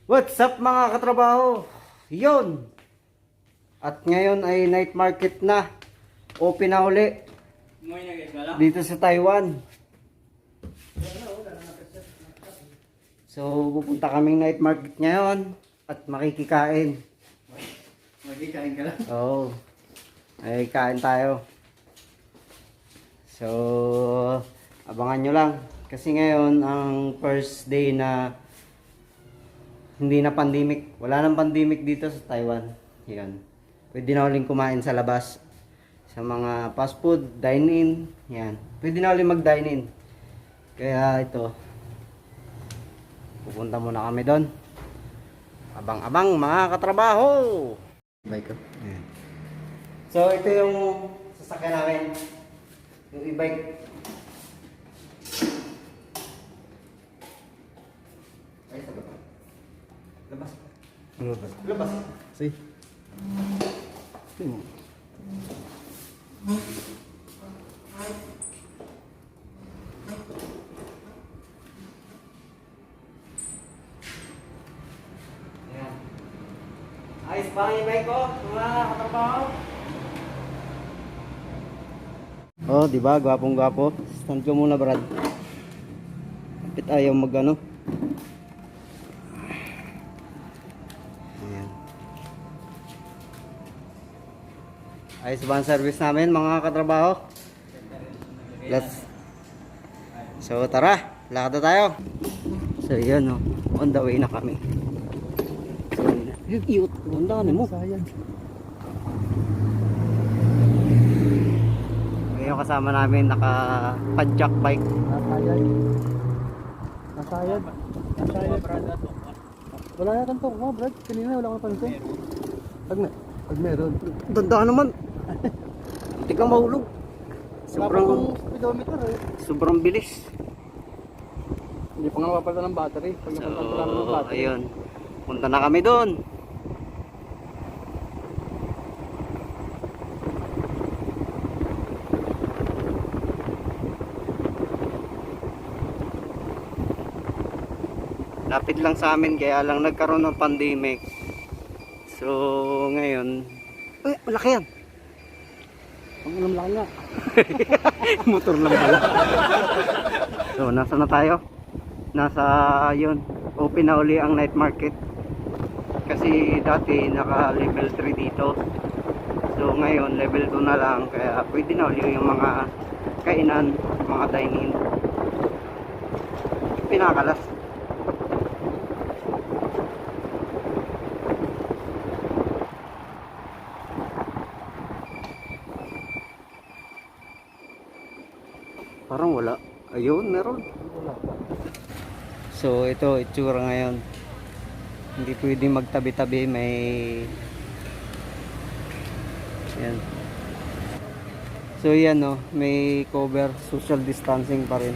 What's up mga katrabaho? Yun! At ngayon ay night market na. Open na uli. Dito sa Taiwan. So pupunta kaming night market ngayon. At makikikain. Magkikain ka lang? Oo. Ay kain tayo. So abangan nyo lang. Kasi ngayon ang first day na hindi na pandemic. Wala nang pandemic dito sa Taiwan. Yan. Pwede na uling kumain sa labas. Sa mga fast food, dine-in. Yan. Pwede na uling mag-dine-in. Kaya ito. Pupunta muna kami doon. Abang-abang mga katrabaho. Bike ko. Yan. So ito yung sasakyan namin. Yung e-bike. Ay, sa baba. Labas. Lumabas. Labas. See? Ayan. Ayos ba ang e-bike ko? Mga katrabaho? Oh, di ba? Gwapong-gwapo. Stand ko muna, Brad. Kapit ayaw mag-ano. Ayan. Ayos ba ang service namin, mga katrabaho? So, tara. Lakad na tayo. So, yun, oh. On the way na kami. So, iyot. Ganda mo. Sayang. Ngayon kasama namin naka-padjak bike. Nasayad. Nasayad. Nasayad. Wala na kang toko, Brad. Kanina wala kang pansin. Pag meron. Tanda naman. Hindi ka mahulog. Sobrang speedometer eh. Sobrang bilis. Hindi pa nga mapapalitan ng battery. Pag napapalitan namin ng battery. Ayun. Punta na kami doon. Lapit lang sa amin kaya lang nagkaroon ng pandemic. So ngayon, ay, malaki yan. Ang ulam lang nga. Motor lang pala. So nasa na tayo? Nasa yun, open na uli ang night market. Kasi dati naka level 3 dito. So ngayon level 2 na lang. Kaya pwede na uli yung mga kainan, mga dining. Pinakalas. Parang wala. Ayun, meron. So ito itsura ngayon. Hindi pwedeng magtabi-tabi, may yan. So yan, no, may cover, social distancing pa rin.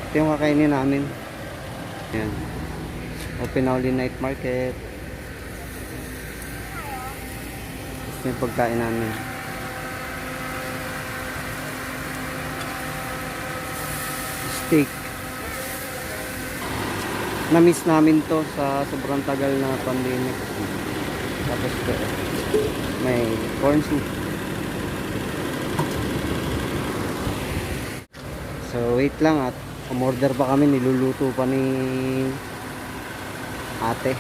Ito yung kakainin namin. Yan. Open na uli night market. Ito yung pagkain namin. Steak. Na-miss namin to sa sobrang tagal na pandemic. Tapos may corn soup. So wait lang at umorder pa kami, niluluto pa ni ate.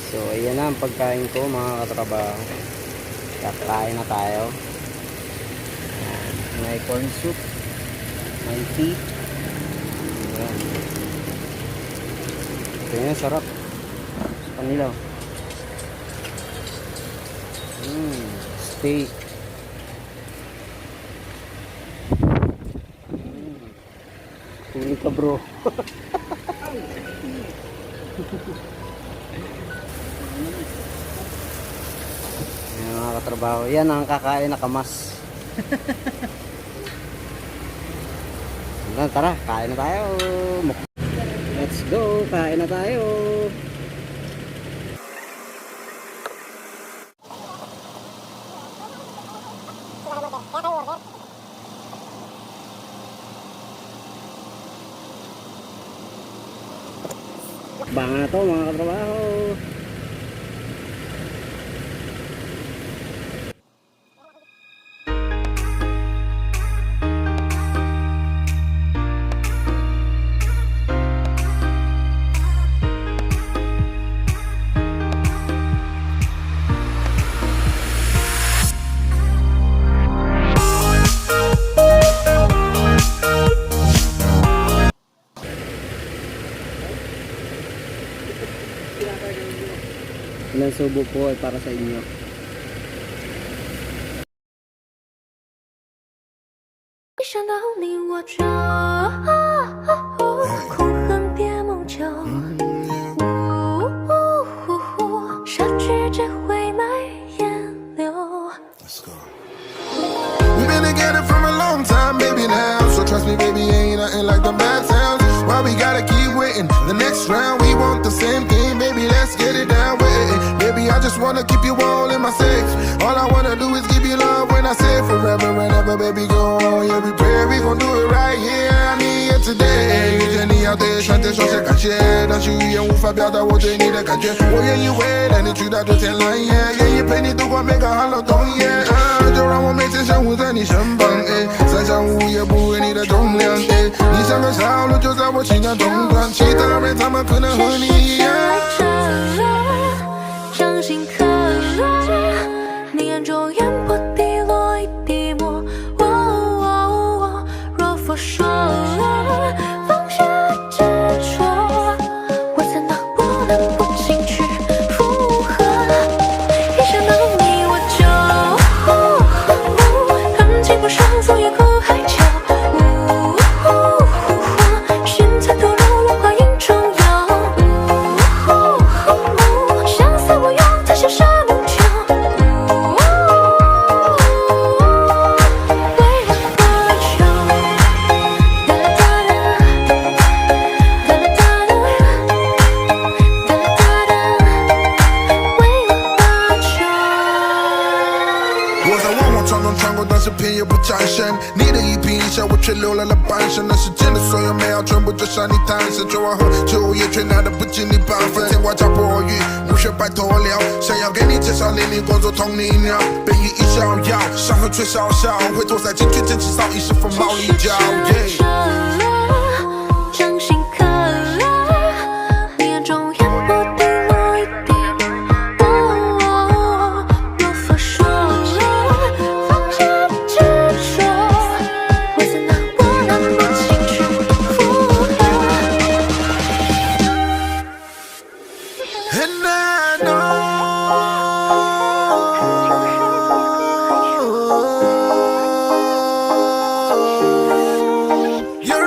So ayan na ang pagkain ko mga katrabaho. Kakain na tayo. Ayan. May corn soup, may tea. Ayan. Ito yan, sarap. Panilaw. Steak. Huli ka bro. Ayan mga katrabaho. Yan ang kakain na kamas. Tara, kain na tayo. Let's go, kain na tayo. Mukbang na to mga katrabaho. Ilang subo po ay para sa inyo. Let's go. We've been together for a long time, baby, now. So trust me, baby, ain't nothing like the bad sounds. Why we gotta keep waiting? The next round, we want the same thing, baby, let's get it down with it. Baby, I just wanna keep you all in my safe. All I wanna do is give you love when I say forever and ever, baby, go on. Yeah, we pray we gon' do it right here. I need you today. 遇见你要对上对说声感谢，但是语言无法表达我对你的感觉。我愿意为了你去到这天蓝夜，愿意陪你度过每个寒冷冬夜。就让我每天生活在你身旁，三下五也不为你的重量，你像个小鹿就在我心脏中断，其他人他们可能和你一样。掌心刻落，你眼中烟波滴落一滴墨。若佛说了，放下执着，我怎能不能不进去附和？一想到你我就恨情不上，风也哭海角。心在堕落，浪花映中央。相思我用它写沙梦酒。为了多久？哒啦哒啦，哒啦哒啦，哒啦哒啦，为了多久？我在往往常常穿过，但是偏也不展身。你的一颦一笑，我却留了半生。那世间的所有美好，全部就向你诞生。酒完后，酒也却拿得不及你半分。天花加破雨，无需拜托了。想要给你介绍邻里工作同你鸟，背影一逍遥，伤痕却少少。回头再进去捡起早已是凤毛麟角。掌心刻落，你眼中烟波滴落一滴。若佛说了，放下执着，我怎能不能不进去附和？And I know you're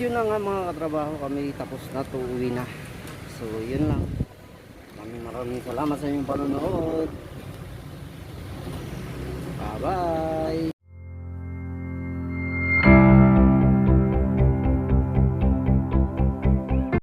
yun na nga mga katrabaho, kami tapos na to, uwi na. So yun lang. Maraming salamat sa inyong panonood. Bye bye.